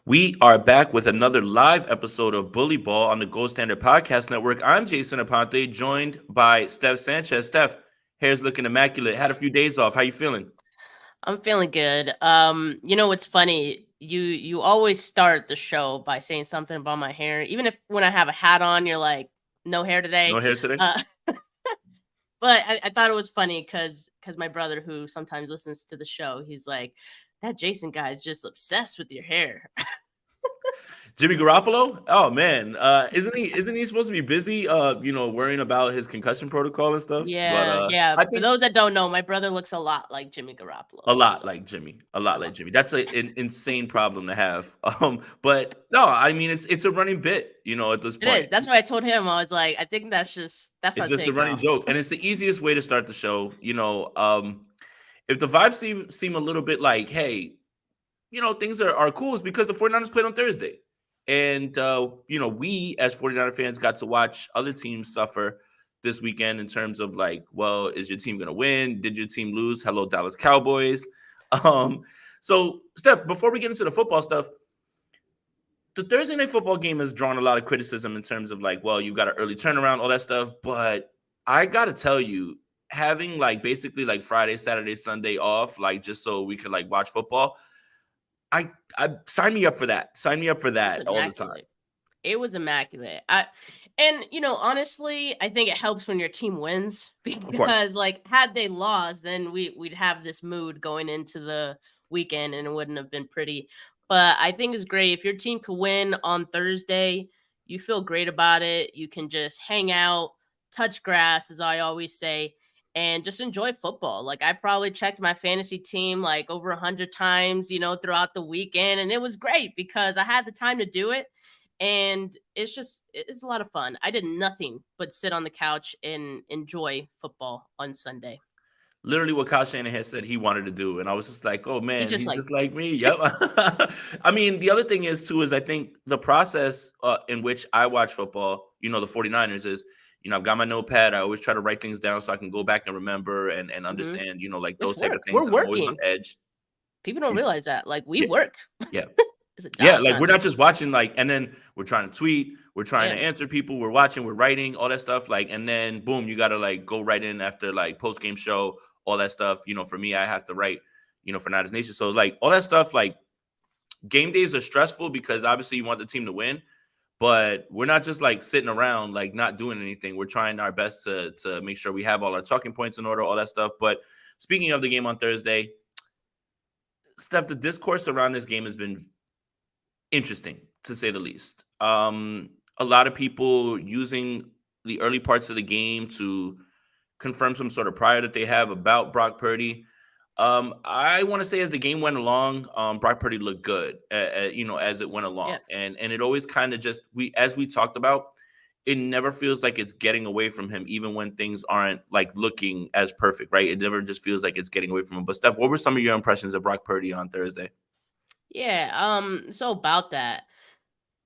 We are back with another live episode of Bully Ball on the Gold Standard Podcast Network. I'm Jason Aponte, joined by Steph Sanchez. Steph, hair's looking immaculate. Had a few days off. How you feeling? I'm feeling good. What's funny? You always start the show by saying something about my hair. Even if when I have a hat on, you're like, no hair No today. hair today? Uh, but I thought it was funny because my brother, who sometimes listens to the show, he's like, that Jason guy is just obsessed with your hair. Jimmy Garoppolo? Oh man, isn't he supposed to be busy? Worrying about his concussion protocol and stuff. But Yeah, yeah. I For think those that don't know, my brother looks a lot like Jimmy a Garoppolo. lot So like Jimmy. A lot a like lot. Jimmy. That's an insane problem to have. But no, I mean it's a running bit. At this It is. point. That's why I told him. I was like, I think that's It's our just a thing running now. joke, and it's the easiest way to start the show. If the vibes seem a little bit like, hey, things are cool, is because the 49ers played on Thursday. And, we as 49er fans got to watch other teams suffer this weekend in terms of like, well, is your team going to win? Did your team lose? Hello, Dallas Cowboys. Um, so, Steph, before we get into the football stuff, the Thursday night football game has drawn a lot of criticism in terms of like, well, you got an early turnaround, all that stuff. But I got to tell you, having like basically like Friday, Saturday, Sunday off, like just so we could like watch football, I sign me up for that. Sign me up for It's that all the time. immaculate. It was immaculate. Honestly, I think it helps when your team wins Of course. because, like, had they lost, then we'd have this mood going into the weekend, and it wouldn't have been pretty. But I think it's great if your team could win on Thursday. You feel great about it. You can just hang out, touch grass, as I always say, and just enjoy football. Like, I probably checked my fantasy team like over 100 times, throughout the weekend, and it was great because I had the time to do it, and it's a lot of fun. I did nothing but sit on the couch and enjoy football on Sunday. Literally what Kyle Shanahan said he wanted to do. And I was just like, oh He man, just he's like just like me. Yep. I mean, the other thing is too, is I think the process in which I watch football, the 49ers is, I've got my notepad. I always try to write things down so I can go back and remember and mhm. understand, like It's those type of work. things. We're And I'm always on working. edge. People don't Mm, realize that. Like we Yeah. work. Yeah. It's a Yeah, job, like not we're not just watching, like, and then we're trying to tweet, we're trying to yeah. answer people, we're watching, we're writing, all that stuff. Like, and then boom, you gotta like go right in after like post game show, all that stuff. For me, I have to write, for Niners Nation. So like all that stuff, like game days are stressful because obviously you want the team to win, but we're not just like sitting around like not doing anything. We're trying our best to make sure we have all our talking points in order, all that stuff. But speaking of the game on Thursday, Steph, the discourse around this game has been interesting to say the least. A lot of people using the early parts of the game to confirm some sort of prior that they have about Brock Purdy. I want to say as the game went along, Brock Purdy looked good, as it went along, Yeah. and it always kind of just as we talked about, it never feels like it's getting away from him, even when things aren't like looking as perfect, right? It never just feels like it's getting away from him. But Steph, what were some of your impressions of Brock Purdy on Thursday? Yeah. So about that.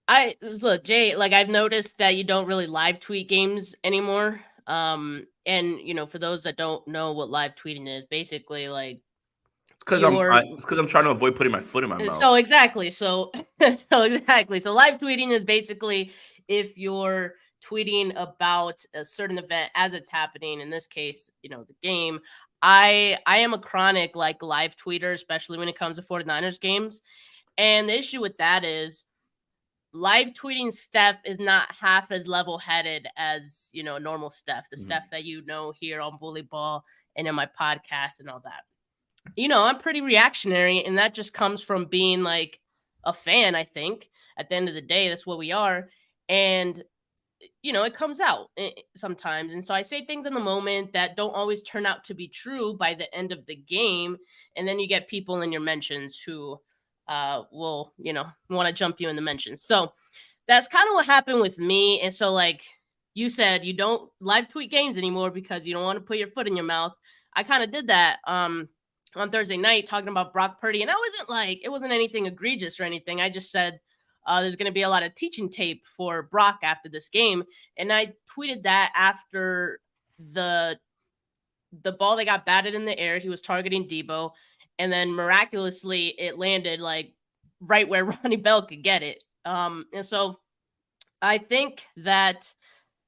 I look, Jay, like I've noticed that you don't really live tweet games anymore. And for those that don't know what live tweeting is, basically like Because you're it's because I'm trying to avoid putting my foot in my mouth. so exactly. So so exactly. So live tweeting is basically if you're tweeting about a certain event as it's happening, in this case, the game. I am a chronic like live tweeter, especially when it comes to 49ers games. And the issue with that is live tweeting Steph is not half as level headed as normal Steph, the Mhm. Steph that here on Bully Ball and in my podcast and all that. I'm pretty reactionary, and that just comes from being like a fan. I think at the end of the day, that's what we are, and it comes out sometimes, and so I say things in the moment that don't always turn out to be true by the end of the game, and then you get people in your mentions who will want to jump you in the mentions. So that's kind of what happened with me. And so like you said, you don't live tweet games anymore because you don't want to put your foot in your mouth. I kind of did that on Thursday night talking about Brock Purdy, and I wasn't like it wasn't anything egregious or anything. I just said there's going to be a lot of teaching tape for Brock after this game, and I tweeted that after the the ball that got batted in the air. He was targeting Deebo, and then miraculously it landed like right where Ronnie Bell could get it. And so I think that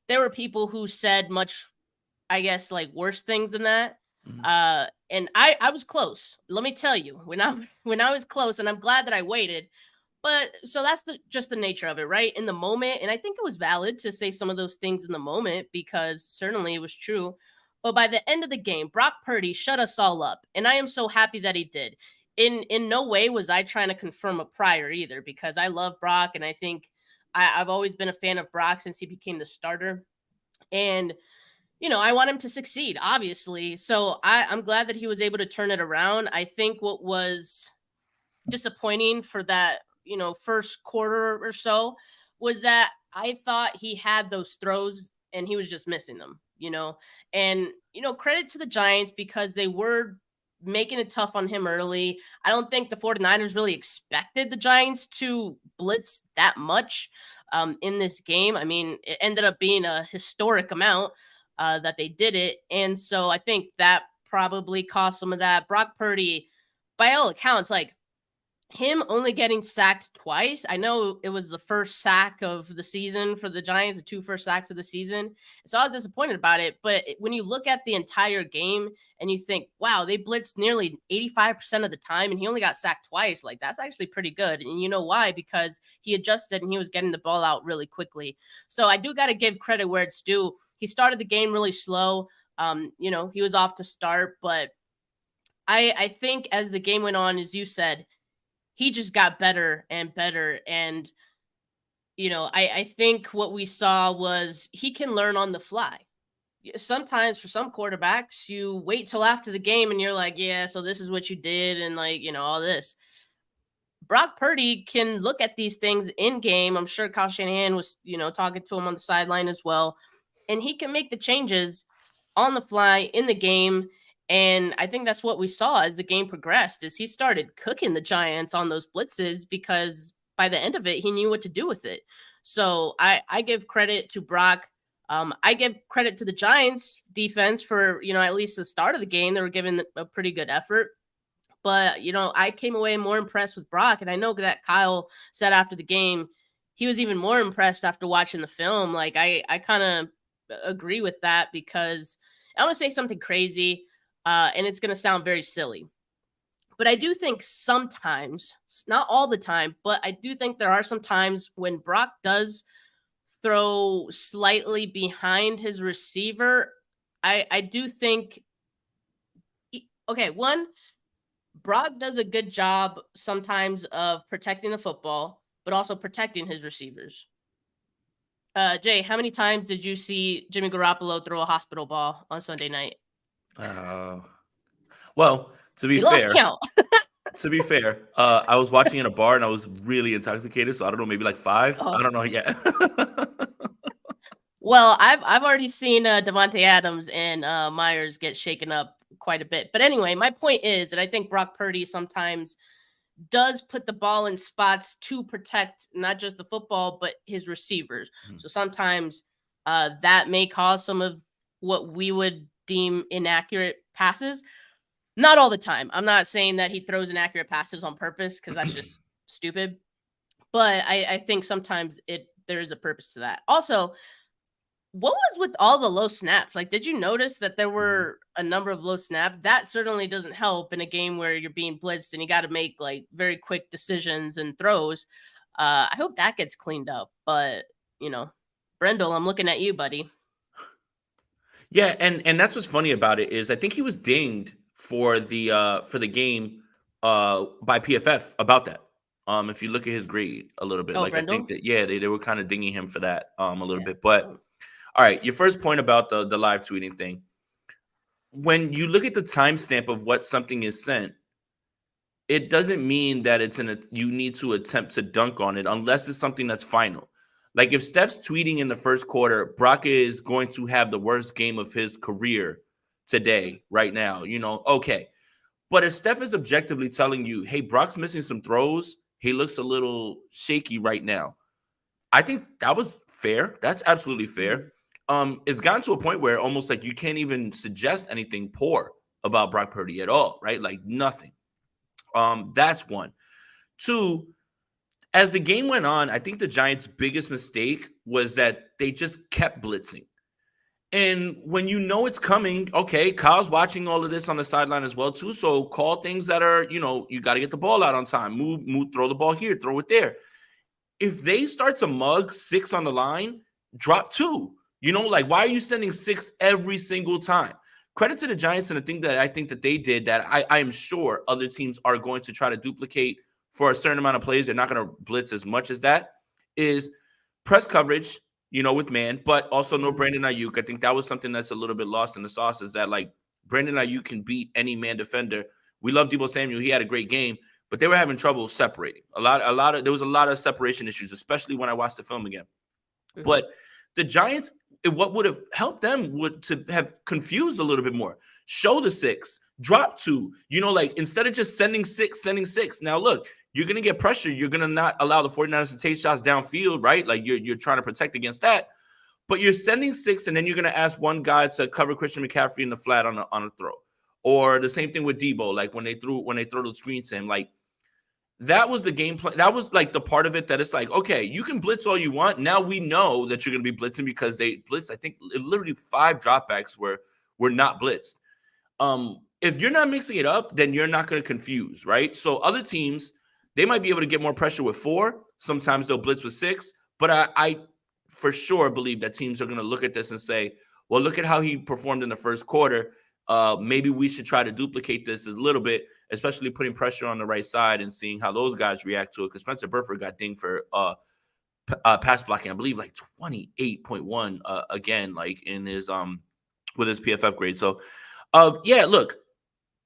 there were people who said much, I guess, like worse things than that. Mhm. And I was close. Let me tell you, when I was close, and I'm glad that I waited. But so that's just the nature of it, right? In the moment, and I think it was valid to say some of those things in the moment because certainly it was true. But by the end of the game, Brock Purdy shut us all up, and I am so happy that he did. In no way was I trying to confirm a prior either, because I love Brock, and I think I've always been a fan of Brock since he became the starter. And I want him to succeed, obviously. So I'm glad that he was able to turn it around. I think what was disappointing for that, first quarter or so was that I thought he had those throws and he was just missing them. And, credit to the Giants because they were making it tough on him early. I don't think the 49ers really expected the Giants to blitz that much in this game. I mean, it ended up being a historic amount that they did it. And so I think that probably caused some of that. Brock Purdy, by all accounts, like, him only getting sacked twice. I know it was the first sack of the season for the Giants, the two first sacks of the season. So I was disappointed about it. But when you look at the entire game and you think, wow, they blitzed nearly 85% of the time and he only got sacked twice, like that's actually pretty good. And you know why? Because he adjusted and he was getting the ball out really quickly. So I do got to give credit where it's due. He started the game really slow. He was off to start, but I think as the game went on, as you said, he just got better and better. And, I think what we saw was he can learn on the fly. Sometimes for some quarterbacks, you wait till after the game and you're like, yeah, so this is what you did. And like, all this. Brock Purdy can look at these things in game. I'm sure Kyle Shanahan was, talking to him on the sideline as well. And he can make the changes on the fly in the game. And I think that's what we saw as the game progressed is he started cooking the Giants on those blitzes because by the end of it, he knew what to do with it. So I give credit to Brock. I give credit to the Giants defense for, at least the start of the game. They were giving a pretty good effort. But, I came away more impressed with Brock. And I know that Kyle said after the game, he was even more impressed after watching the film. Like, I kind of agree with that because I want to say something crazy. And it's going to sound very silly. But I do think sometimes, not all the time, but I do think there are some times when Brock does throw slightly behind his receiver. I do think, one, Brock does a good job sometimes of protecting the football, but also protecting his receivers. Jay, how many times did you see Jimmy Garoppolo throw a hospital ball on Sunday night? Well, to be lost fair, count. I was watching in a bar and I was really intoxicated, so I don't know, maybe like 5. Oh. I don't know yet. Well, I've already seen Devontae Adams and Myers get shaken up quite a bit. But anyway, my point is that I think Brock Purdy sometimes does put the ball in spots to protect not just the football, but his receivers. Mm-hmm. So sometimes that may cause some of what we would deem inaccurate passes. Not all the time. I'm not saying that he throws inaccurate passes on purpose because that's just stupid. But I think sometimes there is a purpose to that. Also, what was with all the low snaps? Like, did you notice that there were a number of low snaps? That certainly doesn't help in a game where you're being blitzed and you got to make like very quick decisions and throws. I hope that gets cleaned up. But, Brendel, I'm looking at you, buddy. Yeah, and that's what's funny about it is I think he was dinged for the game by PFF about that. If you look at his grade a little bit, like Brendel? I think that they were kind of dinging him for that a little bit. But all right, your first point about the live tweeting thing. When you look at the timestamp of what something is sent, it doesn't mean that you need to attempt to dunk on it unless it's something that's final. Like if Steph's tweeting in the first quarter, Brock is going to have the worst game of his career today, right now, okay. But if Steph is objectively telling you, hey, Brock's missing some throws, he looks a little shaky right now, I think that was fair. That's absolutely fair. It's gotten to a point where almost like you can't even suggest anything poor about Brock Purdy at all, right? Like nothing. That's one. Two, As the game went on, I think the Giants' biggest mistake was that they just kept blitzing. And when you know it's coming, okay, Kyle's watching all of this on the sideline as well too. So call things that are, you got to get the ball out on time. Move, throw the ball here, throw it there. If they start to mug 6 on the line, drop 2. Like, why are you sending 6 every single time? Credit to the Giants, and the thing that I think that they did that I am sure other teams are going to try to duplicate for a certain amount of plays. They're not going to blitz as much as that, is press coverage, with man, but also no Brandon Ayuk. I think that was something that's a little bit lost in the sauce, is that, like, Brandon Ayuk can beat any man defender. We love Deebo Samuel. He had a great game, but they were having trouble separating. There was a lot of separation issues, especially when I watched the film again. Mm-hmm. But the Giants, what would have helped them would to have confused a little bit more. Show the 6, drop 2. Like, instead of just sending 6. Now, look, you're going to get pressure. You're going to not allow the 49ers to take shots downfield, right? Like, you're trying to protect against that. But you're sending 6, and then you're going to ask one guy to cover Christian McCaffrey in the flat on a throw. Or the same thing with Deebo, like when they throw the screen to him. Like, that was the game plan. That was like the part of it that it's like, okay, you can blitz all you want. Now we know that you're going to be blitzing because they blitzed. I think literally 5 dropbacks were not blitzed. If you're not mixing it up, then you're not going to confuse, right? So other teams, they might be able to get more pressure with 4. Sometimes they'll blitz with 6. But I for sure believe that teams are going to look at this and say, well, look at how he performed in the first quarter. Maybe we should try to duplicate this a little bit, especially putting pressure on the right side and seeing how those guys react to it. Because Spencer Burford got dinged for pass blocking, I believe, like 28.1 again, like in his with his PFF grade. So, yeah, look,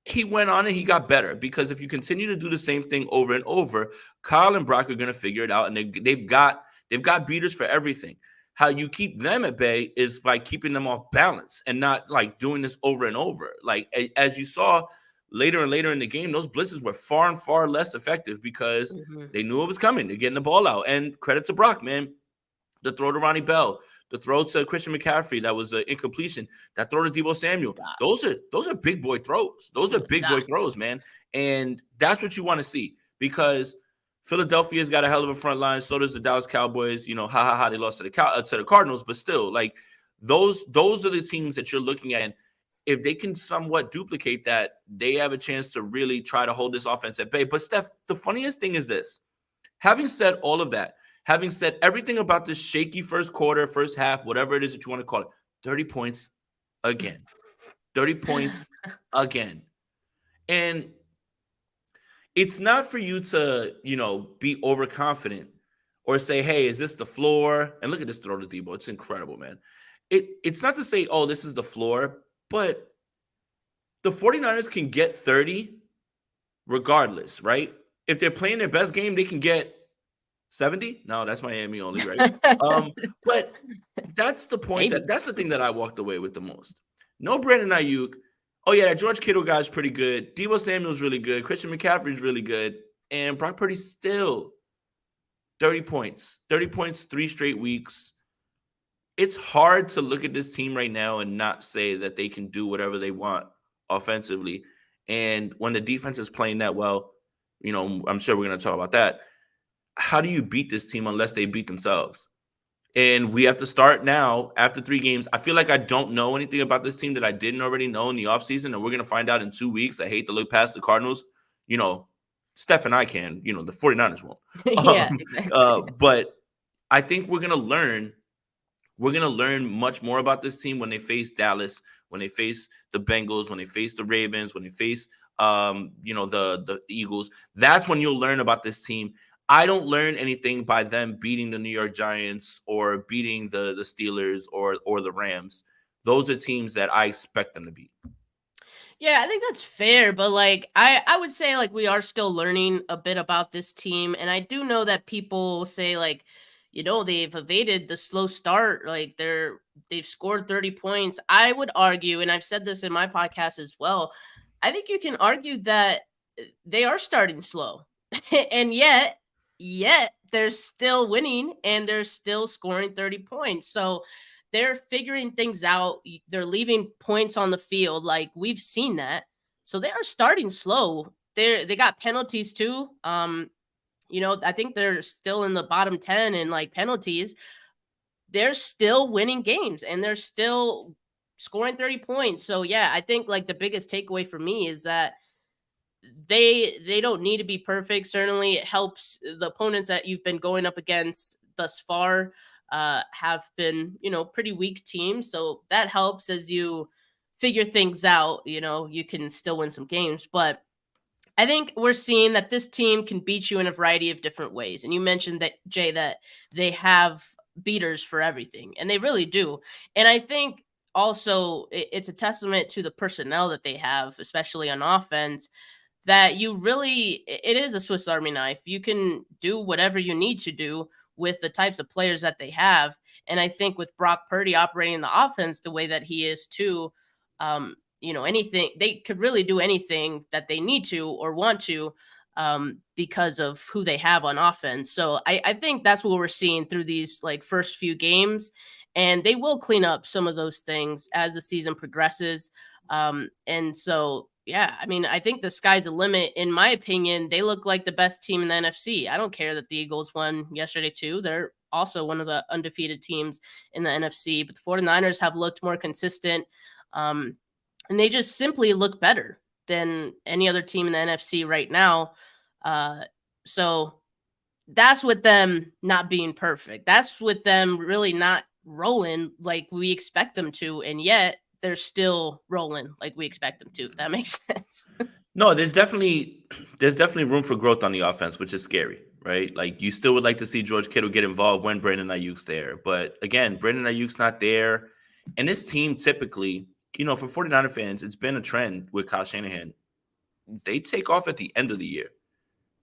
he went on and he got better, because if you continue to do the same thing over and over, Kyle and Brock are going to figure it out, and they've got beaters for everything. How you keep them at bay is by keeping them off balance and not like doing this over and over. Like, as you saw later and later in the game, those blitzes were far and far less effective because they knew it was coming. They're getting the ball out. And credit to Brock, man. The throw to Ronnie Bell, the throw to Christian McCaffrey, that was an incompletion. That throw to Deebo Samuel. Those are big boy throws. Those are big boy throws, man. And that's what you want to see, because Philadelphia's got a hell of a front line. So does the Dallas Cowboys. They lost to the Cardinals, but still, like, those are the teams that you're looking at. And if they can somewhat duplicate that, they have a chance to really try to hold this offense at bay. But Steph, the funniest thing is this: having said all of that, having said everything about this shaky first quarter, first half, whatever it is that you want to call it, 30 points again, 30 points again, and it's not for you to, be overconfident or say, hey, is this the floor? And look at this throw to Deebo. It's incredible, man. It's not to say, oh, this is the floor, but the 49ers can get 30 regardless, right? If they're playing their best game, they can get 70. No, that's Miami only, right? But that's the point. That's the thing that I walked away with the most. No Brandon Ayuk. Oh, yeah, George Kittle guy's pretty good. Deebo Samuel's really good. Christian McCaffrey's really good. And Brock Purdy's still 30 points. 30 points, 3 straight weeks. It's hard to look at this team right now and not say that they can do whatever they want offensively. And when the defense is playing that well, I'm sure we're going to talk about that. How do you beat this team unless they beat themselves? And we have to start now after 3 games. I feel like I don't know anything about this team that I didn't already know in the offseason, and we're going to find out in 2 weeks. I hate to look past the Cardinals. Steph and I can. The 49ers won't. Yeah, exactly. But I think we're going to learn. We're going to learn much more about this team when they face Dallas, when they face the Bengals, when they face the Ravens, when they face, the Eagles. That's when you'll learn about this team. I don't learn anything by them beating the New York Giants or beating the Steelers or the Rams. Those are teams that I expect them to beat. Yeah, I think that's fair, but like I would say like we are still learning a bit about this team, and I do know that people say like, they've evaded the slow start, like they've scored 30 points. I would argue, and I've said this in my podcast as well, I think you can argue that they are starting slow. And yet they're still winning and they're still scoring 30 points. So they're figuring things out. They're leaving points on the field. Like, we've seen that. So they are starting slow. They got penalties too. I think they're still in the bottom 10 in like penalties. They're still winning games and they're still scoring 30 points. So yeah, I think like the biggest takeaway for me is that they don't need to be perfect. Certainly it helps the opponents that you've been going up against thus far have been, pretty weak teams. So that helps as you figure things out, you can still win some games. But I think we're seeing that this team can beat you in a variety of different ways. And you mentioned that, Jay, that they have beaters for everything, and they really do. And I think also it's a testament to the personnel that they have, especially on offense, that it is a Swiss Army knife. You can do whatever you need to do with the types of players that they have. And I think with Brock Purdy operating the offense the way that he is too, anything they could really do anything that they need to or want to because of who they have on offense. So I think that's what we're seeing through these like first few games. And they will clean up some of those things as the season progresses. And so, yeah, I mean, I think the sky's the limit. In my opinion, they look like the best team in the NFC. I don't care that the Eagles won yesterday, too. They're also one of the undefeated teams in the NFC. But the 49ers have looked more consistent. And they just simply look better than any other team in the NFC right now. So that's with them not being perfect. That's with them really not rolling like we expect them to. And yet they're still rolling like we expect them to, if that makes sense. No, there's definitely room for growth on the offense, which is scary, right? Like you still would like to see George Kittle get involved when Brandon Ayuk's there. But again, Brandon Ayuk's not there. And this team typically, for 49er fans, it's been a trend with Kyle Shanahan. They take off at the end of the year.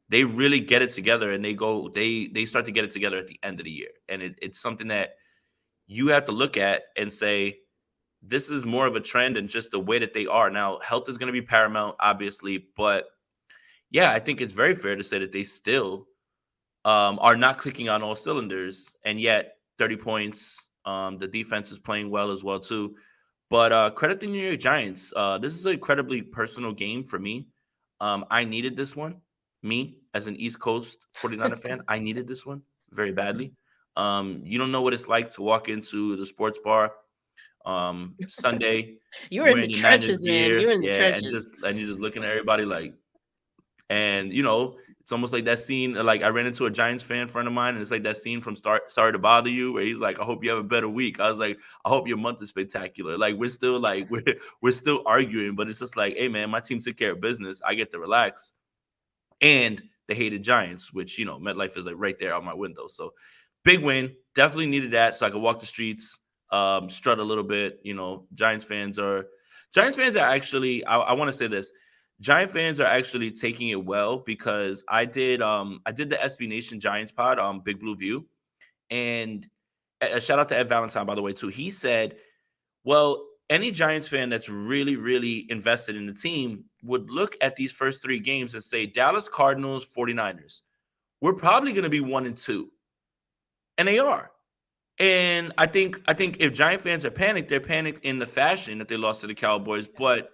They really get it together and they start to get it together at the end of the year. And it's something that you have to look at and say, this is more of a trend than just the way that they are. Now, health is going to be paramount, obviously. But yeah, I think it's very fair to say that they still are not clicking on all cylinders. And yet 30 points, the defense is playing well as well, too. But credit the New York Giants. This is an incredibly personal game for me. I needed this one. Me, as an East Coast 49er fan, I needed this one very badly. You don't know what it's like to walk into the sports bar Sunday, You were in the wearing your Niners trenches, man. You gear, were in the yeah, trenches. and you're just looking at everybody like, and it's almost like that scene. Like I ran into a Giants friend of mine, and it's like that scene from Sorry to Bother You, where he's like, "I hope you have a better week." I was like, "I hope your month is spectacular." Like we're still like we're still arguing, but it's just like, hey man, my team took care of business. I get to relax, and the hated Giants, which MetLife is like right there out my window. So big win, definitely needed that, so I could walk the streets, strut a little bit. Giants fans are actually. I want to say this. Giant fans are actually taking it well because I did the SB Nation Giants pod on Big Blue View, and a shout out to Ed Valentine, by the way, too. He said, well, any Giants fan that's really, really invested in the team would look at these first three games and say, Dallas Cardinals, 49ers, we're probably going to be 1-2. And they are. And I think if Giant fans are panicked, they're panicked in the fashion that they lost to the Cowboys. But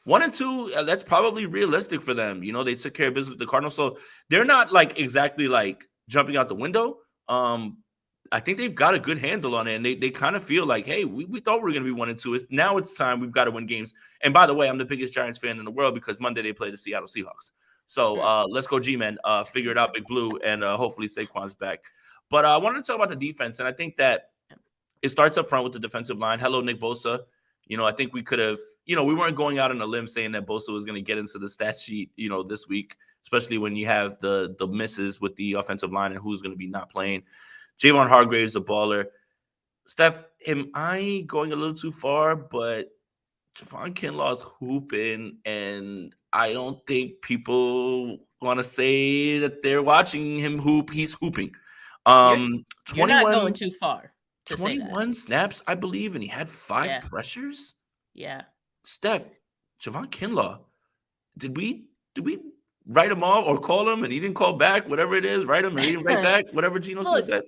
1-2, that's probably realistic for them. They took care of business with the Cardinals. So they're not like exactly like jumping out the window. I think they've got a good handle on it. And they kind of feel like, hey, we thought we were going to be 1-2. Now it's time. We've got to win games. And by the way, I'm the biggest Giants fan in the world because Monday they play the Seattle Seahawks. So let's go G-Men. Figure it out, Big Blue. And hopefully Saquon's back. But I wanted to talk about the defense. And I think that it starts up front with the defensive line. Hello, Nick Bosa. I think we could have, we weren't going out on a limb saying that Bosa was going to get into the stat sheet, this week, especially when you have the misses with the offensive line and who's going to be not playing. Javon Hargrave's a baller. Steph, am I going a little too far? But Javon Kinlaw's hooping, and I don't think people want to say that they're watching him hoop. He's hooping. You're not going too far. 21 snaps, I believe, and he had 5 pressures. Yeah. Steph, Javon Kinlaw, did we write him off or call him and he didn't call back? Whatever it is, write him and he didn't write back. Whatever Geno Smith said.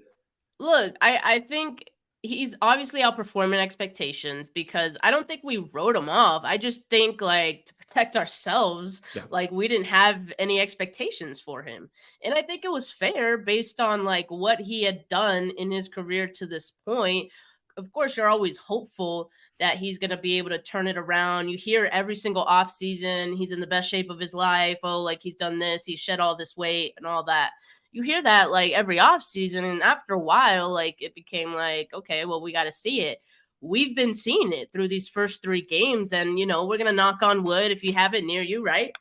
Look, I think he's obviously outperforming expectations because I don't think we wrote him off. I just think like protect ourselves. Yeah. Like, we didn't have any expectations for him. And I think it was fair based on like what he had done in his career to this point. Of course, you're always hopeful that he's going to be able to turn it around. You hear every single offseason, he's in the best shape of his life. Oh, like he's done this, he shed all this weight and all that. You hear that like every offseason. And after a while, like it became like, okay, well, we got to see it. We've been seeing it through these first 3 games. And, you know, we're going to knock on wood if you have it near you, right?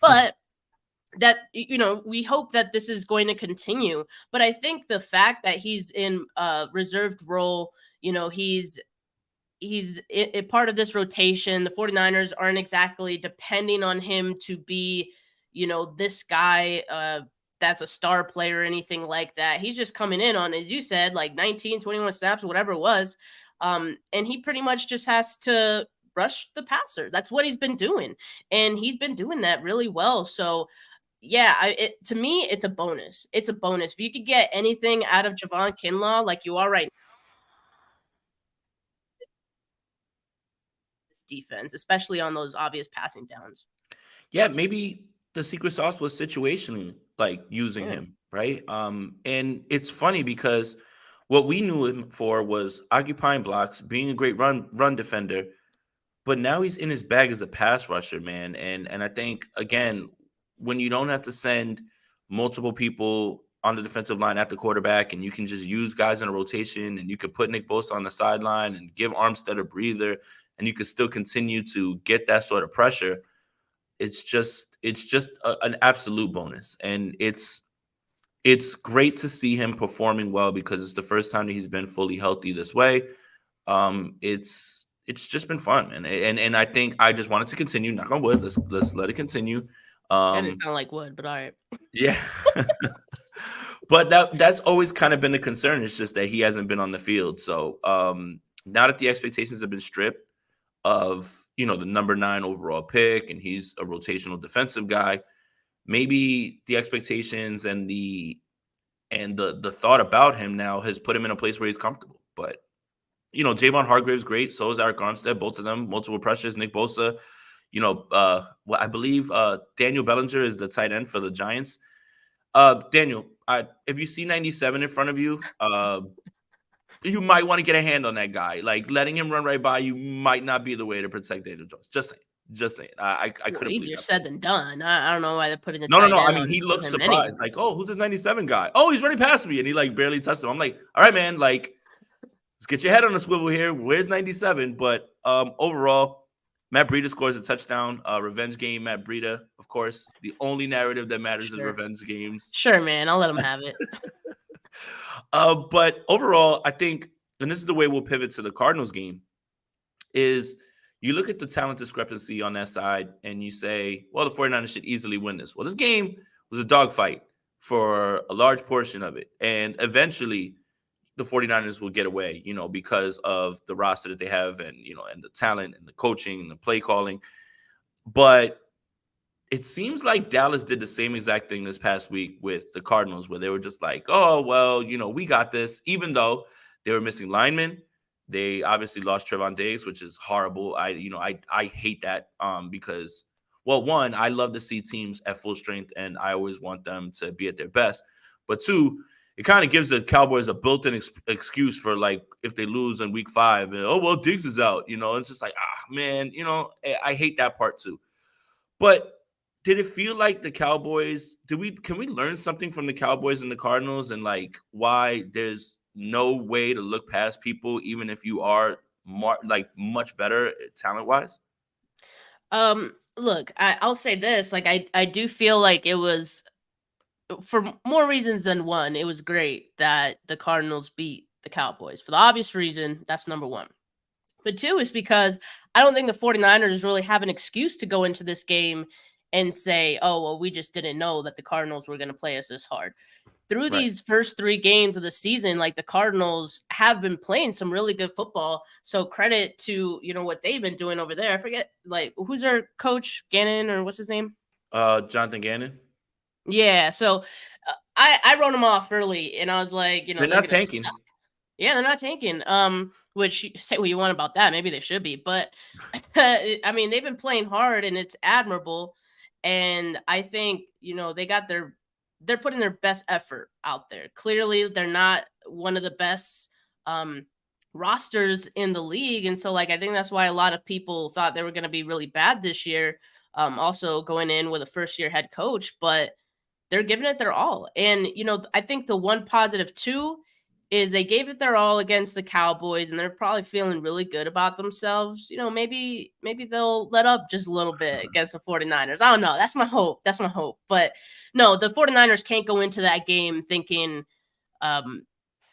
But that, you know, we hope that this is going to continue. But I think the fact that he's in a reserved role, you know, he's a part of this rotation. The 49ers aren't exactly depending on him to be, you know, this guy that's a star player or anything like that. He's just coming in on, as you said, like 19, 21 snaps, whatever it was. And he pretty much just has to rush the passer. That's what he's been doing. And he's been doing that really well. So, yeah, to me, it's a bonus. It's a bonus. If you could get anything out of Javon Kinlaw like you are right now, this defense, especially on those obvious passing downs. Yeah, maybe the secret sauce was situationally like using Yeah. him, right? And it's funny because what we knew him for was occupying blocks, being a great run defender, but now he's in his bag as a pass rusher, man. And I think again, when you don't have to send multiple people on the defensive line at the quarterback, and you can just use guys in a rotation, and you could put Nick Bosa on the sideline and give Armstead a breather, and you could still continue to get that sort of pressure. It's just an absolute bonus, and it's great to see him performing well because it's the first time that he's been fully healthy this way. It's just been fun, man. And I think I just want it to continue. Knock on wood. Let's let it continue. That didn't sound like wood, but all right. Yeah. But that's always kind of been the concern. It's just that he hasn't been on the field. So now that the expectations have been stripped of, you know, the number 9 overall pick, and he's a rotational defensive guy, maybe the expectations and the thought about him now has put him in a place where he's comfortable. But, you know, Javon Hargrave's great. So is Eric Armstead. Both of them, multiple pressures. Nick Bosa, you know, I believe Daniel Bellinger is the tight end for the Giants. Daniel, if you see 97 in front of you, you might want to get a hand on that guy. Like, letting him run right by you might not be the way to protect Daniel Jones. Just saying. I couldn't. Easier said than done. I don't know why they're putting the No. tight I end mean, on- he on looked him surprised. anyway. Like, oh, who's this 97 guy? Oh, he's running past me, and he like barely touched him. I'm like, all right, man. Like, let's get your head on a swivel here. Where's 97? But overall, Matt Breida scores a touchdown. Revenge game, Matt Breida. Of course, the only narrative that matters is revenge games. Sure, man. I'll let him have it. But overall, I think, and this is the way we'll pivot to the Cardinals game, is you look at the talent discrepancy on that side and you say, well, the 49ers should easily win this. Well, this game was a dogfight for a large portion of it. And eventually the 49ers will get away, you know, because of the roster that they have, and, you know, and the talent and the coaching and the play calling. But it seems like Dallas did the same exact thing this past week with the Cardinals, where they were just like, oh, well, you know, we got this, even though they were missing linemen. They obviously lost Trevon Diggs, which is horrible. I hate that because, well, one, I love to see teams at full strength, and I always want them to be at their best. But two, it kind of gives the Cowboys a built-in excuse for, like, if they lose in week 5, and, oh, well, Diggs is out. You know, it's just like, man, you know, I hate that part too. But did it feel like the Cowboys, can we learn something from the Cowboys and the Cardinals, and like why there's no way to look past people, even if you are much better talent-wise? Look, I'll say this. Like, I do feel like it was, for more reasons than one, it was great that the Cardinals beat the Cowboys. For the obvious reason, that's number 1. But 2 is because I don't think the 49ers really have an excuse to go into this game and say, oh, well, we just didn't know that the Cardinals were going to play us this hard. Through these first 3 games of the season, like, the Cardinals have been playing some really good football. So credit to, you know, what they've been doing over there. I forget, like, who's their coach, Gannon, or what's his name? Jonathan Gannon. Yeah. So I wrote them off early, and I was like, you know, they're not tanking. Suck. Yeah, they're not tanking. Which say what you want about that. Maybe they should be, but I mean, they've been playing hard and it's admirable. And I think, they're putting their best effort out there. Clearly, they're not one of the best um rosters in the league. And so like I think that's why a lot of people thought they were gonna be really bad this year. Also going in with a first year head coach, but they're giving it their all. And, I think the one positive too is they gave it their all against the Cowboys and they're probably feeling really good about themselves. Maybe they'll let up just a little bit against the 49ers. I don't know. That's my hope. That's my hope. But no, the 49ers can't go into that game thinking um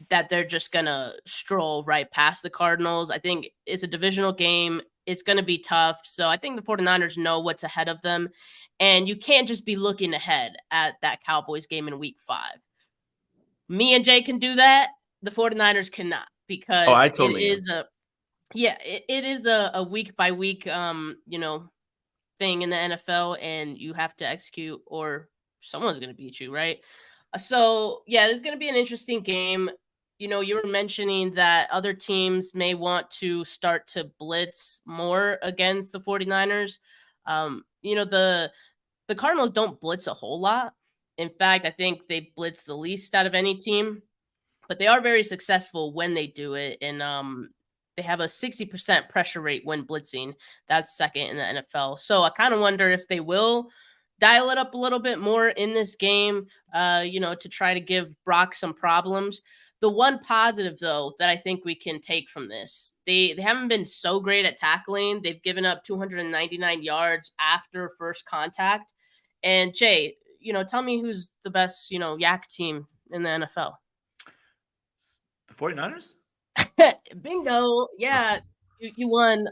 that they're just gonna stroll right past the Cardinals. I think it's a divisional game. It's gonna be tough. So I think the 49ers know what's ahead of them. And you can't just be looking ahead at that Cowboys game in week 5. Me and Jay can do that. The 49ers cannot Oh, because I it totally am. is it is a week by week thing in the NFL, and you have to execute or someone's going to beat you, right? So, yeah, this is going to be an interesting game. You were mentioning that other teams may want to start to blitz more against the 49ers. The Cardinals don't blitz a whole lot. In fact, I think they blitz the least out of any team, but they are very successful when they do it. And they have a 60% pressure rate when blitzing. That's second in the NFL. So I kind of wonder if they will dial it up a little bit more in this game, to try to give Brock some problems. The one positive, though, that I think we can take from this, they haven't been so great at tackling. They've given up 299 yards after first contact. And Jay, tell me who's the best, yak team in the NFL. The 49ers? Bingo. Yeah, you won.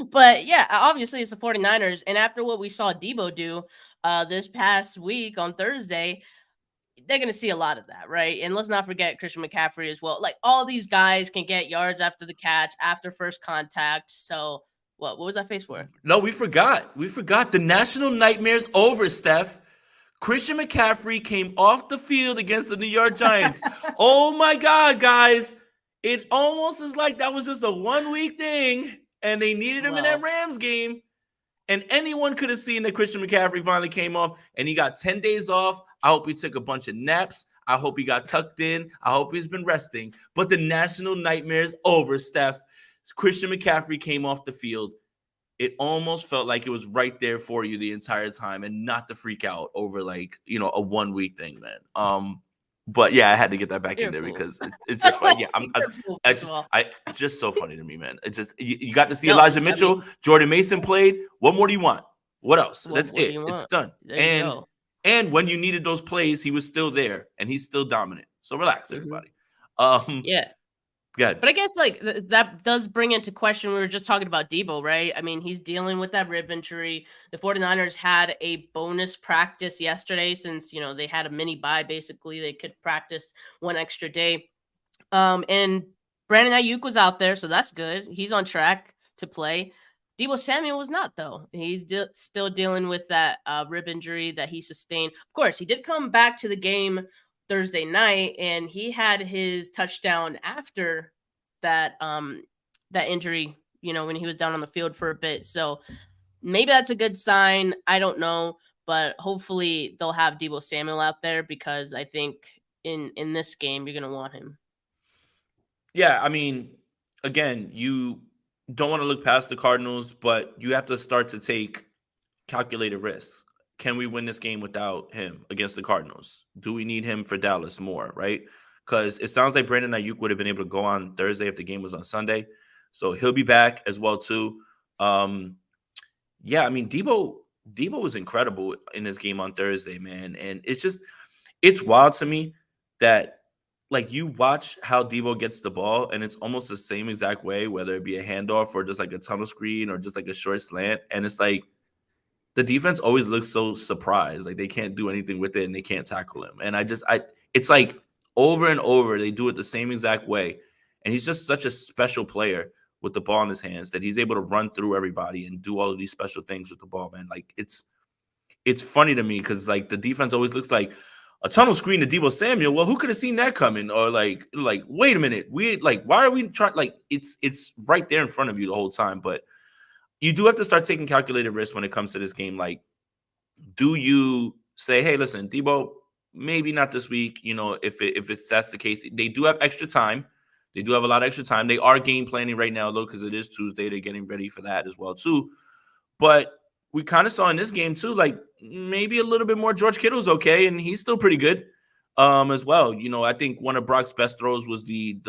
But yeah, obviously it's the 49ers. And after what we saw Deebo do this past week on Thursday, they're going to see a lot of that, right? And let's not forget Christian McCaffrey as well. Like all these guys can get yards after the catch, after first contact. So what was that face for? No, we forgot. We forgot. The national nightmare's over, Steph. Christian McCaffrey came off the field against the New York Giants. Oh my God, guys. It almost is like that was just a 1-week thing, and they needed him in that Well, Rams game. And anyone could have seen that Christian McCaffrey finally came off, and he got 10 days off. I hope he took a bunch of naps. I hope he got tucked in. I hope he's been resting. But the national nightmare is over, Steph. Christian McCaffrey came off the field. It almost felt like it was right there for you the entire time, and not to freak out over a 1-week thing, man. But yeah, I had to get that back in there because it's just funny. Yeah, it's just so funny to me, man. It's just you got to see no, Elijah I Mitchell, mean, Jordan Mason played. What more do you want? What else? That's what do it. you It's want? done. There you go. And when you needed those plays, he was still there, and he's still dominant. So relax, Mm-hmm. everybody. Yeah. Good. But I guess like that does bring into question. We were just talking about Deebo, right? I mean, he's dealing with that rib injury. The 49ers had a bonus practice yesterday since, they had a mini bye. Basically, they could practice one extra day. And Brandon Ayuk was out there, so that's good. He's on track to play. Deebo Samuel was not, though. He's still dealing with that rib injury that he sustained. Of course, he did come back to the game Thursday night, and he had his touchdown after that injury. When he was down on the field for a bit. So maybe that's a good sign. I don't know, but hopefully they'll have Deebo Samuel out there because I think in this game you're gonna want him. Yeah, I mean, again, you don't want to look past the Cardinals, but you have to start to take calculated risks. Can we win this game without him against the Cardinals? Do we need him for Dallas more, right? Because it sounds like Brandon Ayuk would have been able to go on Thursday if the game was on Sunday. So he'll be back as well, too. Yeah, I mean, Deebo was incredible in this game on Thursday, man. And it's wild to me that you watch how Deebo gets the ball, and it's almost the same exact way, whether it be a handoff or just like a tunnel screen or just like a short slant. And it's like the defense always looks so surprised, like they can't do anything with it and they can't tackle him. And it's like over and over they do it the same exact way. And he's just such a special player with the ball in his hands that he's able to run through everybody and do all of these special things with the ball, man. Like it's funny to me because like the defense always looks like, a tunnel screen to Deebo Samuel. Well, who could have seen that coming? Or like, wait a minute, why are we trying? Like, it's right there in front of you the whole time. But you do have to start taking calculated risks when it comes to this game. Like, do you say, hey, listen, Deebo, maybe not this week? You know, if that's the case, they do have extra time. They do have a lot of extra time. They are game planning right now, though, because it is Tuesday. They're getting ready for that as well, too. But we kind of saw in this game, too, like maybe a little bit more George Kittle's okay, and he's still pretty good as well. You know, I think one of Brock's best throws was the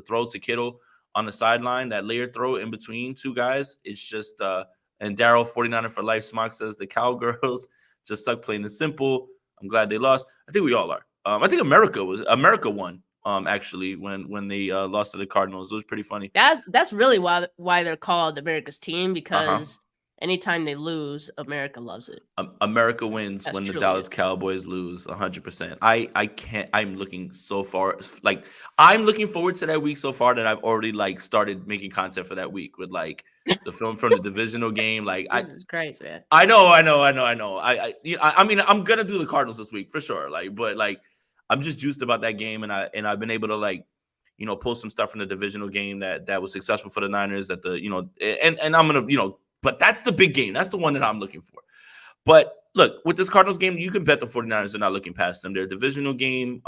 throw to Kittle on the sideline, that layer throw in between two guys. It's just and Daryl, 49er for life, Smock says the Cowgirls just suck, plain and simple. I'm glad they lost. I think we all are. I think America won. Actually, when they lost to the Cardinals, it was pretty funny. That's really why they're called America's team, because anytime they lose, America loves it. America wins when the Dallas Cowboys lose. 100%. I can't. I'm looking so far. Like, I'm looking forward to that week so far that I've already like started making content for that week with like the film from the divisional game. Like, Jesus Christ, man. I know. I mean, I'm gonna do the Cardinals this week for sure. Like, but like, I'm just juiced about that game, and I've been able to like, you know, pull some stuff from the divisional game that was successful for the Niners. That the, you know, and I'm gonna, you know, but that's the big game. That's the one that I'm looking for. But look, with this Cardinals game, you can bet the 49ers are not looking past them. Their divisional game.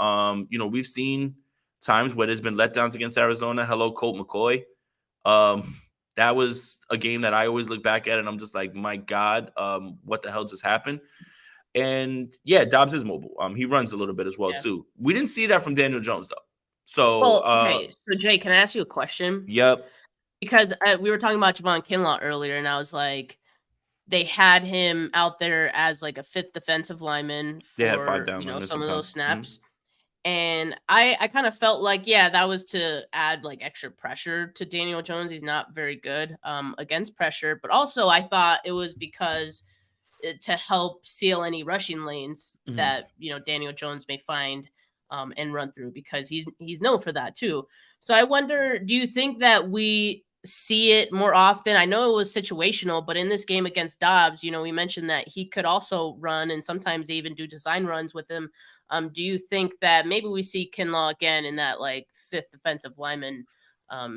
You know, we've seen times where there's been letdowns against Arizona. Hello, Colt McCoy. That was a game that I always look back at, and I'm just like, my God, what the hell just happened? And yeah, Dobbs is mobile. He runs a little bit as well too. We didn't see that from Daniel Jones though. So, okay. So Jay, can I ask you a question? Yep. Because we were talking about Javon Kinlaw earlier, and I was like, they had him out there as like a fifth defensive lineman for 5 down, you know, some of those snaps. Mm-hmm. And I kind of felt like, yeah, that was to add like extra pressure to Daniel Jones. He's not very good against pressure, but also I thought it was because to help seal any rushing lanes that, you know, Daniel Jones may find and run through, because he's known for that too. So I wonder, do you think that we see it more often? I know it was situational, but in this game against Dobbs, you know, we mentioned that he could also run, and sometimes they even do design runs with him. Do you think that maybe we see Kinlaw again in that like fifth defensive lineman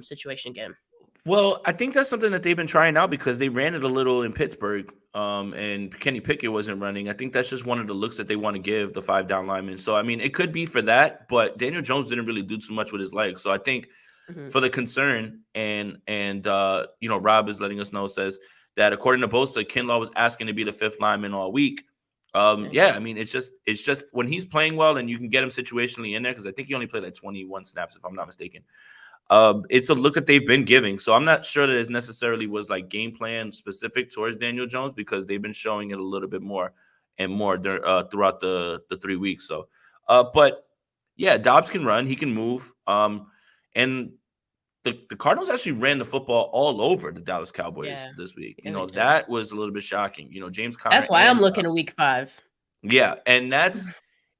situation again? Well, I think that's something that they've been trying out, because they ran it a little in Pittsburgh, and Kenny Pickett wasn't running. I think that's just one of the looks that they want to give the 5 down linemen. So, I mean, it could be for that, but Daniel Jones didn't really do too much with his legs. So I think for the concern, and you know, Rob is letting us know, says that according to Bosa, Kinlaw was asking to be the 5th lineman all week. Yeah, I mean, it's just when he's playing well and you can get him situationally in there, because I think he only played like 21 snaps, if I'm not mistaken. It's a look that they've been giving. So I'm not sure that it necessarily was like game plan specific towards Daniel Jones, because they've been showing it a little bit more and more throughout the 3 weeks. So, but yeah, Dobbs can run, he can move. And the Cardinals actually ran the football all over the Dallas Cowboys this week. You know, that was a little bit shocking. You know, James Conner. That's why I'm looking at week 5. Yeah, and that's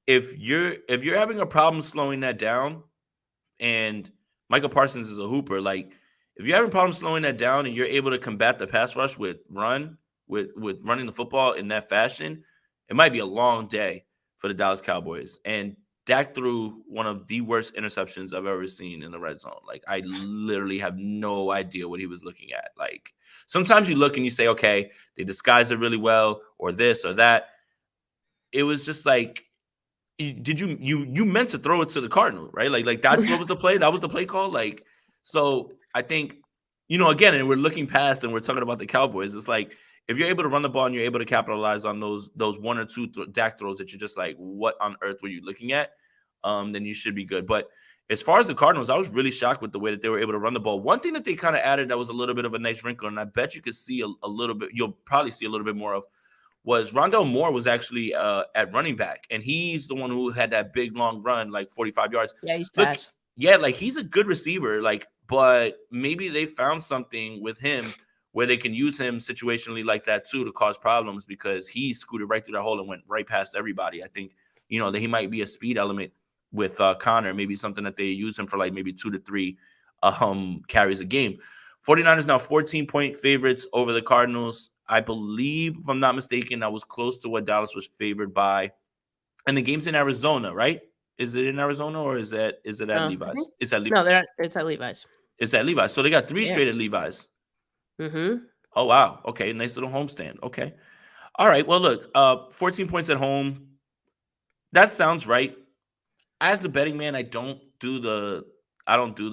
if you're having a problem slowing that down, and Michael Parsons is a hooper. Like, if you're having problems slowing that down and you're able to combat the pass rush with running the football in that fashion, it might be a long day for the Dallas Cowboys. And Dak threw one of the worst interceptions I've ever seen in the red zone. Like, I literally have no idea what he was looking at. Like, sometimes you look and you say, okay, they disguised it really well, or this or that. It was just like, did you meant to throw it to the Cardinal, right? Like that's what was the play. That was the play call. Like, so I think, you know, again, and we're looking past and we're talking about the Cowboys. It's like, if you're able to run the ball and you're able to capitalize on those 1 or 2 Dak throws that you're just like, what on earth were you looking at? Then you should be good. But as far as the Cardinals, I was really shocked with the way that they were able to run the ball. One thing that they kind of added that was a little bit of a nice wrinkle, and I bet you could see a little bit, you'll probably see a little bit more of, was Rondale Moore was actually at running back, and he's the one who had that big long run, like 45 yards. Yeah, he's fast. Yeah, like he's a good receiver, like, but maybe they found something with him where they can use him situationally like that too to cause problems, because he scooted right through that hole and went right past everybody. I think, you know, that he might be a speed element with Connor, maybe something that they use him for like maybe 2 to 3 carries a game. 49ers now 14-point favorites over the Cardinals. I believe, if I'm not mistaken, that was close to what Dallas was favored by. And the game's in Arizona, right? Is it in Arizona or is it at I think Levi's? It's at no, it's at Levi's. It's at Levi's. So they got 3 Yeah. straight at Levi's. Mm-hmm. Oh wow. Okay, nice little homestand. Okay. All right. Well, look, 14 points at home. That sounds right. As a betting man, I don't do the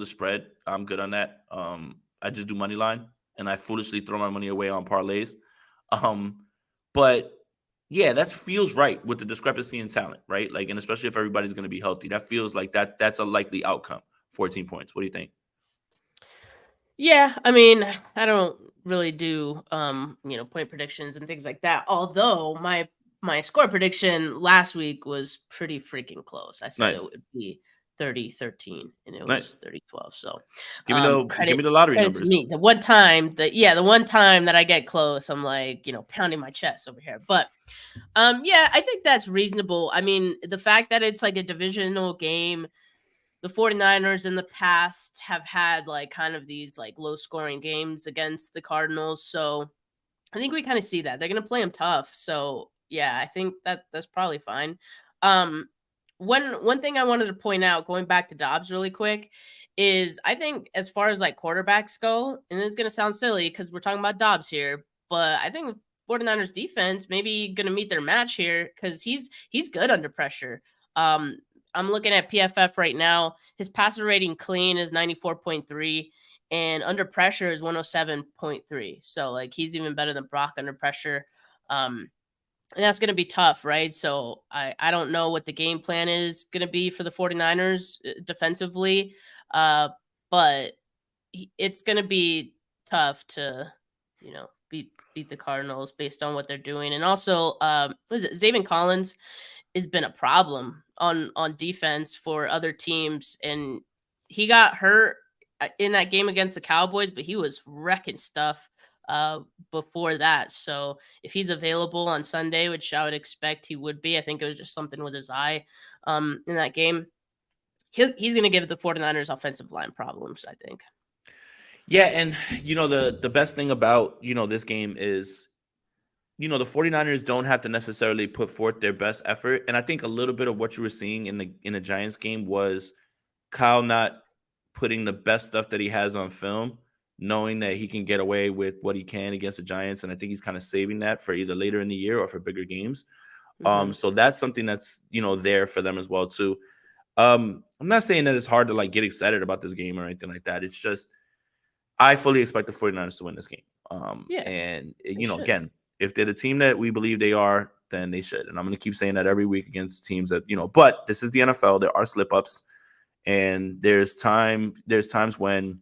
spread. I'm good on that. I just do money line, and I foolishly throw my money away on parlays. Um, but yeah, that feels right with the discrepancy in talent, right? Like, and especially if everybody's going to be healthy, that feels like that's a likely outcome. 14 points. What do you think? Yeah, I mean, I don't really do point predictions and things like that. Although my score prediction last week was pretty freaking close. I said it Nice, would be 30-13 and it nice. was 30-12. So Give me the lottery credit to numbers. me. The one time that I get close, I'm like, pounding my chest over here. But yeah, I think that's reasonable. I mean, the fact that it's like a divisional game, the 49ers in the past have had like kind of these like low scoring games against the Cardinals. So I think we kind of see that. They're going to play them tough. So yeah, I think that's probably fine. Um one thing I wanted to point out, going back to Dobbs really quick, is I think as far as like quarterbacks go, and this is going to sound silly because we're talking about Dobbs here, but I think the 49ers defense maybe going to meet their match here because he's good under pressure. Um, I'm looking at PFF right now. His passer rating clean is 94.3 and under pressure is 107.3. So like he's even better than Brock under pressure. And that's going to be tough, right? So I don't know what the game plan is going to be for the 49ers defensively. But it's going to be tough to, beat the Cardinals based on what they're doing. And also, what is it? Zaven Collins has been a problem on defense for other teams, and he got hurt in that game against the Cowboys, but he was wrecking stuff before that. So if he's available on Sunday, which I would expect he would be, I think it was just something with his eye in that game. He's going to give the 49ers offensive line problems, I think. Yeah, and the best thing about this game is the 49ers don't have to necessarily put forth their best effort. And I think a little bit of what you were seeing in the Giants game was Kyle not putting the best stuff that he has on film, knowing that he can get away with what he can against the Giants. And I think he's kind of saving that for either later in the year or for bigger games. Mm-hmm. So that's something that's there for them as well too. I'm not saying that it's hard to like get excited about this game or anything like that. It's just I fully expect the 49ers to win this game. Yeah, and again, if they're the team that we believe they are, then they should. And I'm going to keep saying that every week against teams that, but this is the NFL. There are slip ups, and there's times when,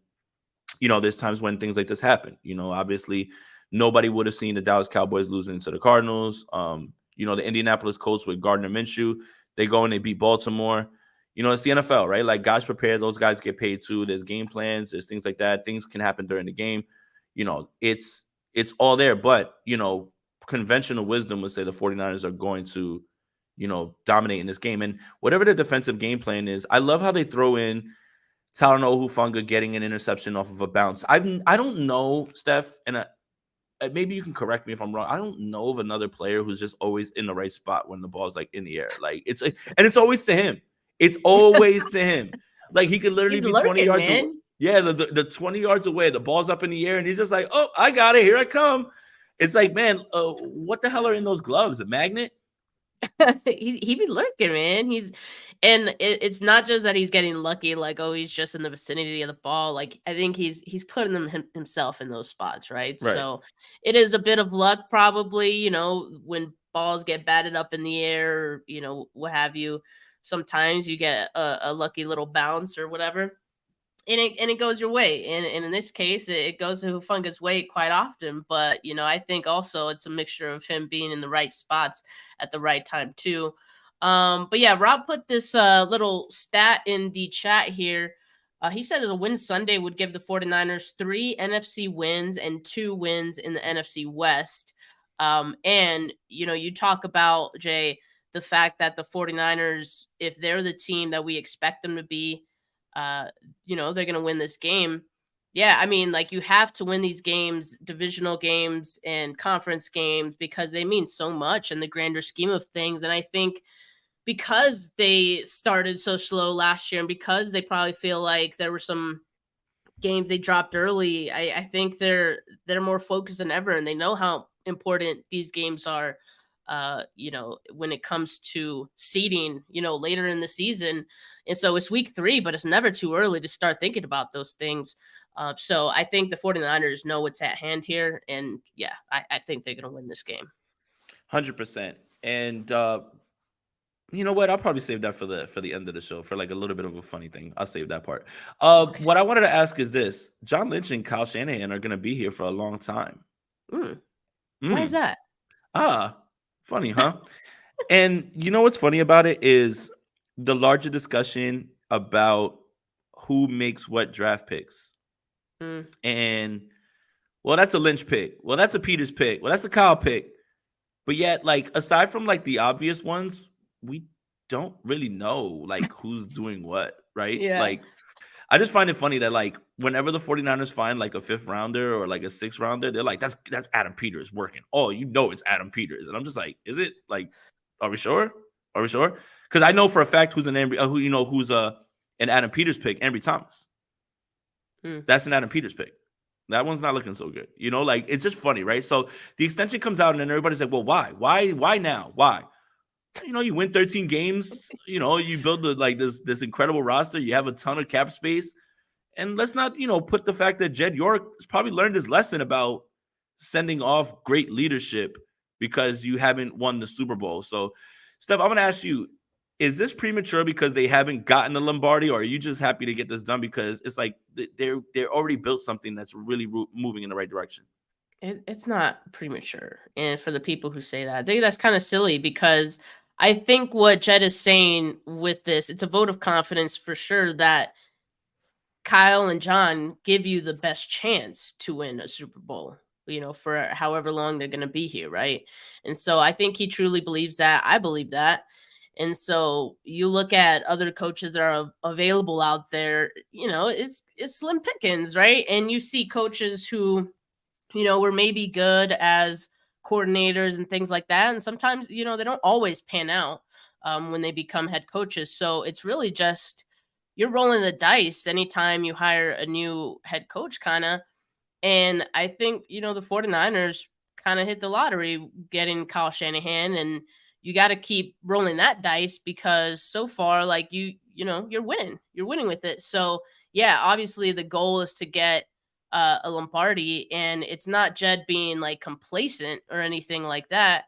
things like this happen. Obviously nobody would have seen the Dallas Cowboys losing to the Cardinals. The Indianapolis Colts with Gardner Minshew, they go and they beat Baltimore. It's the NFL, right? Like, guys prepare, those guys get paid too. There's game plans, there's things like that. Things can happen during the game. It's all there. But, conventional wisdom would say the 49ers are going to, dominate in this game. And whatever the defensive game plan is, I love how they throw in Talanoa Hufanga getting an interception off of a bounce. I don't know, Steph, and maybe you can correct me if I'm wrong. I don't know of another player who's just always in the right spot when the ball's like in the air. Like and it's always to him. It's always to him. Like, he could literally he's be lurking, 20 yards man. away. Yeah, the 20 yards away, the ball's up in the air, and he's just like, oh, I got it. Here I come. It's like, man, what the hell are in those gloves? A magnet? he be lurking, man. It's not just that he's getting lucky, like, oh, he's just in the vicinity of the ball. Like, I think he's putting himself in those spots, right? So it is a bit of luck, probably, when balls get batted up in the air, what have you. Sometimes you get a lucky little bounce or whatever. And it goes your way. And in this case, it goes to Hufanga's way quite often. But, I think also it's a mixture of him being in the right spots at the right time, too. But yeah, Rob put this little stat in the chat here. He said a win Sunday would give the 49ers 3 NFC wins and 2 wins in the NFC West. And, you talk about, Jay, the fact that the 49ers, if they're the team that we expect them to be, they're going to win this game. Yeah, I mean, like, you have to win these games, divisional games and conference games, because they mean so much in the grander scheme of things. And I think because they started so slow last year and because they probably feel like there were some games they dropped early, I think they're more focused than ever, and they know how important these games are. When it comes to seeding, later in the season, and so it's week 3, but it's never too early to start thinking about those things. So I think the 49ers know what's at hand here, and yeah, I think they're gonna win this game. 100%. And you know what? I'll probably save that for the end of the show for like a little bit of a funny thing. I'll save that part. Okay. What I wanted to ask is this: John Lynch and Kyle Shanahan are going to be here for a long time. Mm. Why is Mm. that? Ah, funny, huh? And you know what's funny about it is the larger discussion about who makes what draft picks. Mm. And well, that's a Lynch pick. Well, that's a Peters pick. Well, that's a Kyle pick. But yet, like, aside from like the obvious ones, we don't really know like who's doing what, right? Yeah. Like, I just find it funny that like whenever the 49ers find like a 5th rounder or like a 6th rounder, they're like, that's Adam Peters working. Oh, it's Adam Peters. And I'm just like, is it? Like, are we sure? Are we sure? Because I know for a fact who's an Adam Peters pick, Ambry Thomas. Mm. That's an Adam Peters pick. That one's not looking so good. Like it's just funny, right? So the extension comes out and then everybody's like, well, why? Why now? Why? You win 13 games, you build like this incredible roster, you have a ton of cap space. And let's not, put the fact that Jed York has probably learned his lesson about sending off great leadership because you haven't won the Super Bowl. So, Steph, I'm going to ask you, is this premature because they haven't gotten the Lombardi, or are you just happy to get this done because it's like they're already built something that's really moving in the right direction? It's not premature. And for the people who say that, I think that's kind of silly because I think what Jed is saying with this, it's a vote of confidence for sure that Kyle and John give you the best chance to win a Super Bowl, for however long they're going to be here, right? And so I think he truly believes that. I believe that. And so you look at other coaches that are available out there, it's slim pickings, right? And you see coaches who, were maybe good as coordinators and things like that. And sometimes, they don't always pan out when they become head coaches. So it's really just you're rolling the dice anytime you hire a new head coach, kind of. And I think, the 49ers kind of hit the lottery getting Kyle Shanahan, and you got to keep rolling that dice because so far, like you're winning. You're winning with it. So yeah, obviously the goal is to get a Lombardi, and it's not Jed being like complacent or anything like that.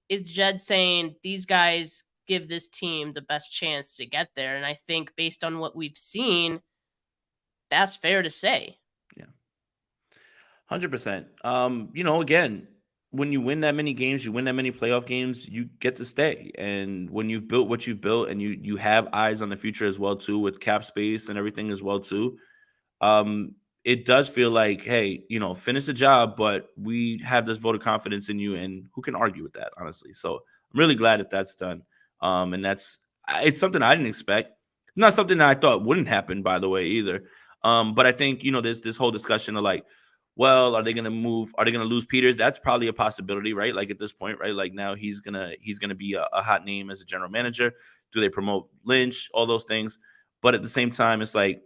It's Jed saying these guys give this team the best chance to get there, and I think based on what we've seen, that's fair to say. Yeah. 100%. Again, when you win that many games, you win that many playoff games, you get to stay. And when you've built what you've built and you have eyes on the future as well too, with cap space and everything as well too, it does feel like, hey, finish the job, but we have this vote of confidence in you, and who can argue with that, honestly? So I'm really glad that that's done. And it's something I didn't expect. Not something that I thought wouldn't happen, by the way, either. But I think, there's this whole discussion of like, well, are they going to move? Are they going to lose Peters? That's probably a possibility, right? Like at this point, right? Like now he's gonna be a hot name as a general manager. Do they promote Lynch? All those things. But at the same time, it's like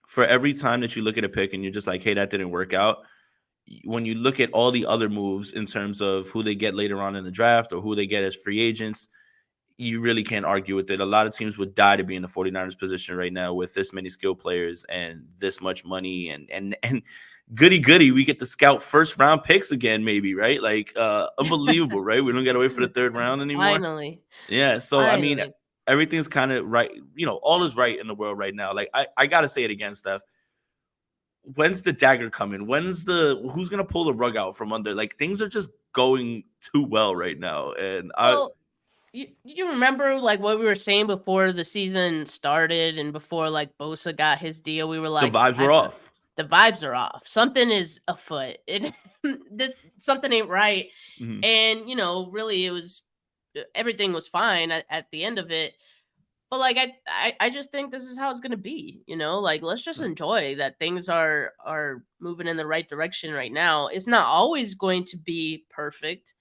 for every time that you look at a pick and you're just like, hey, that didn't work out. When you look at all the other moves in terms of who they get later on in the draft or who they get as free agents, you really can't argue with it. A lot of teams would die to be in the 49ers position right now with this many skilled players and this much money and goody, we get to scout first round picks again, maybe, right? Like unbelievable, right? We don't got to wait for the 3rd round anymore. Finally. Yeah. So, I mean, everything's kind of right. All is right in the world right now. Like I got to say it again, Steph. When's the dagger coming? Who's going to pull the rug out from under? Like things are just going too well right now. And you remember like what we were saying before the season started and before like Bosa got his deal? We were like, the vibes were off. The vibes are off. Something is afoot. Something ain't right. Mm-hmm. And really, everything was fine at the end of it. But like I just think this is how it's gonna be. Like let's just enjoy that things are moving in the right direction right now. It's not always going to be perfect,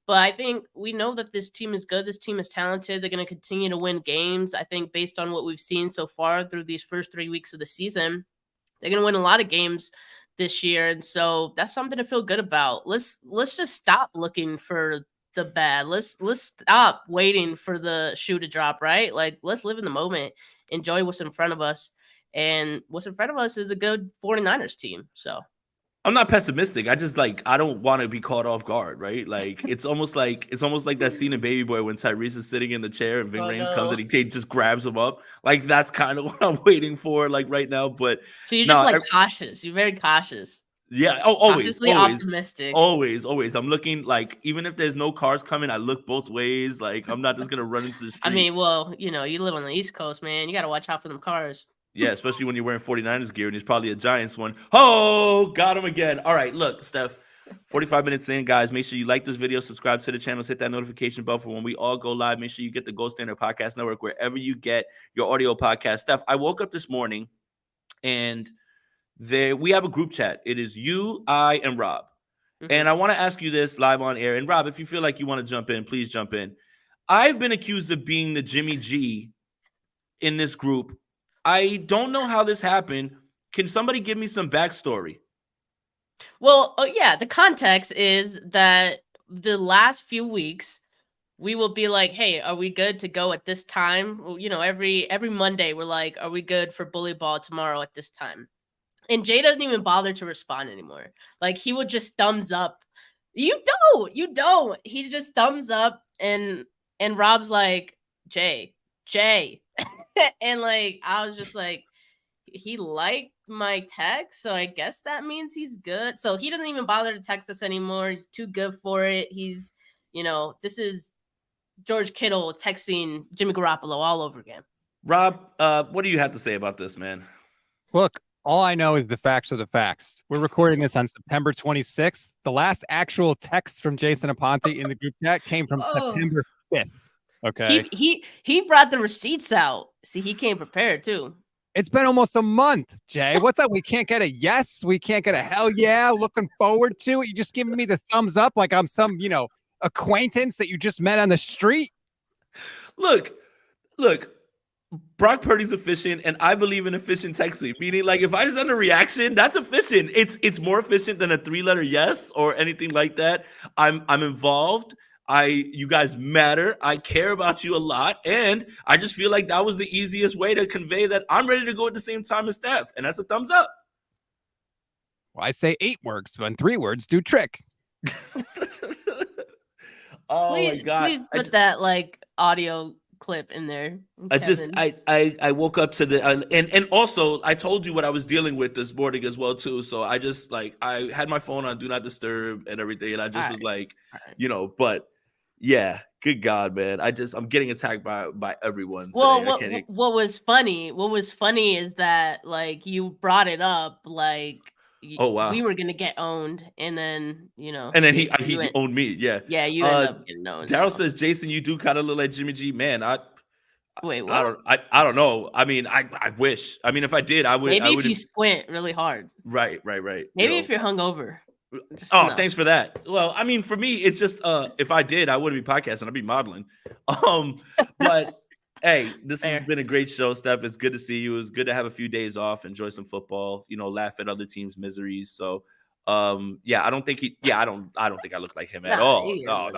But I think we know that this team is good. This team is talented. They're going to continue to win games. I think based on what we've seen so far through these first 3 weeks of the season, they're going to win a lot of games this year. And so that's something to feel good about. Let's just stop looking for the bad. Let's stop waiting for the shoe to drop, right? Like, let's live in the moment, enjoy what's in front of us. And what's in front of us is a good 49ers team. So I'm not pessimistic. I just I don't want to be caught off guard, right? Like it's almost like that scene in Baby Boy when Tyrese is sitting in the chair and Ving Rhames comes and he just grabs him up. Like that's kind of what I'm waiting for, like right now. But so you're just cautious. You're very cautious. Yeah. Oh, always, optimistic. Always. I'm looking like even if there's no cars coming, I look both ways. Like I'm not just gonna run into the street. I mean, well, you live on the East Coast, man. You got to watch out for them cars. Yeah, especially when you're wearing 49ers gear and he's probably a Giants one. Oh, got him again. All right, look, Steph, 45 minutes in, guys. Make sure you like this video, subscribe to the channel, hit that notification bell for when we all go live. Make sure you get the Gold Standard Podcast Network wherever you get your audio podcast. Steph, I woke up this morning and we have a group chat. It is you, I, and Rob. Mm-hmm. And I want to ask you this live on air. And Rob, if you feel like you want to jump in, please jump in. I've been accused of being the Jimmy G in this group. I don't know how this happened. Can somebody give me some backstory? Well, the context is that the last few weeks, we will be like, hey, are we good to go at this time? Every Monday, we're like, are we good for bully ball tomorrow at this time? And Jay doesn't even bother to respond anymore. Like, he would just thumbs up. You don't. He just thumbs up, and Rob's like, Jay. And I was just like, he liked my text, so I guess that means he's good. So he doesn't even bother to text us anymore. He's too good for it. He's, this is George Kittle texting Jimmy Garoppolo all over again. Rob, what do you have to say about this, man? Look, all I know is the facts are the facts. We're recording this on September 26th. The last actual text from Jason Aponte in the group chat came from September 5th. Okay. He brought the receipts out. See, he came prepared too. It's been almost a month, Jay. What's up? We can't get a yes. We can't get a hell yeah. Looking forward to it. You just giving me the thumbs up like I'm some, acquaintance that you just met on the street. Look. Brock Purdy's efficient, and I believe in efficient texting. Meaning, like, if I send a reaction, that's efficient. It's more efficient than a 3-letter yes or anything like that. I'm involved. You guys matter. I care about you a lot. And I just feel like that was the easiest way to convey that I'm ready to go at the same time as Steph. And that's a thumbs up. Well, I say 8 words, but 3 words do trick. My God. Please put that audio clip in there. I woke up to the and also I told you what I was dealing with this morning as well too. So I just I had my phone on do not disturb and everything, and I just was but yeah, good God, man. I'm getting attacked by everyone. Well, what was funny is that you brought it up oh wow, we were gonna get owned, and then and then he owned me. Yeah, you ended up getting owned. Daryl says, Jason, you do kind of look like Jimmy G. Man, wait, what? I don't know. I mean, I wish. I mean, if I did, I would. Maybe if you squint really hard. Right. Maybe if you're hungover. Thanks for that. Well, I mean, for me, it's just if I did, I wouldn't be podcasting. I'd be modeling. But hey, this has been a great show, Steph. It's good to see you. It's good to have a few days off, enjoy some football, laugh at other teams' miseries. So, I don't think I don't think I look like him at all. No.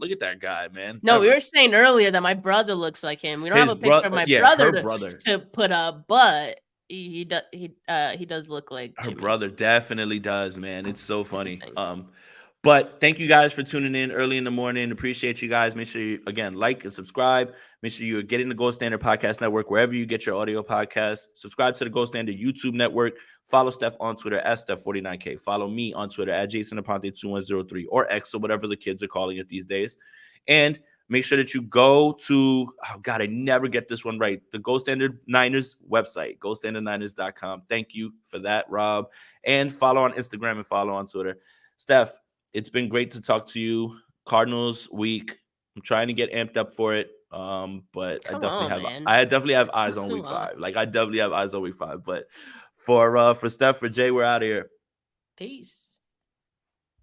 Look at that guy, man. No, we were saying earlier that my brother looks like him. We don't have a picture of my brother to put up, but he does look like her Jimmy. Brother. Definitely does, man. It's so funny. But thank you guys for tuning in early in the morning. Appreciate you guys. Make sure you, again, like and subscribe. Make sure you're getting the Gold Standard Podcast Network wherever you get your audio podcasts. Subscribe to the Gold Standard YouTube network. Follow Steph on Twitter at Steph49K. Follow me on Twitter at JasonAponte2103 or X or whatever the kids are calling it these days. And make sure that you go to, oh God, I never get this one right, the Gold Standard Niners website, goldstandardniners.com. Thank you for that, Rob. And follow on Instagram and follow on Twitter. Steph, it's been great to talk to you. Cardinals week. I'm trying to get amped up for it. But I definitely have eyes on week 5. I definitely have eyes on week 5. But for Steph, for Jay, we're out of here. Peace.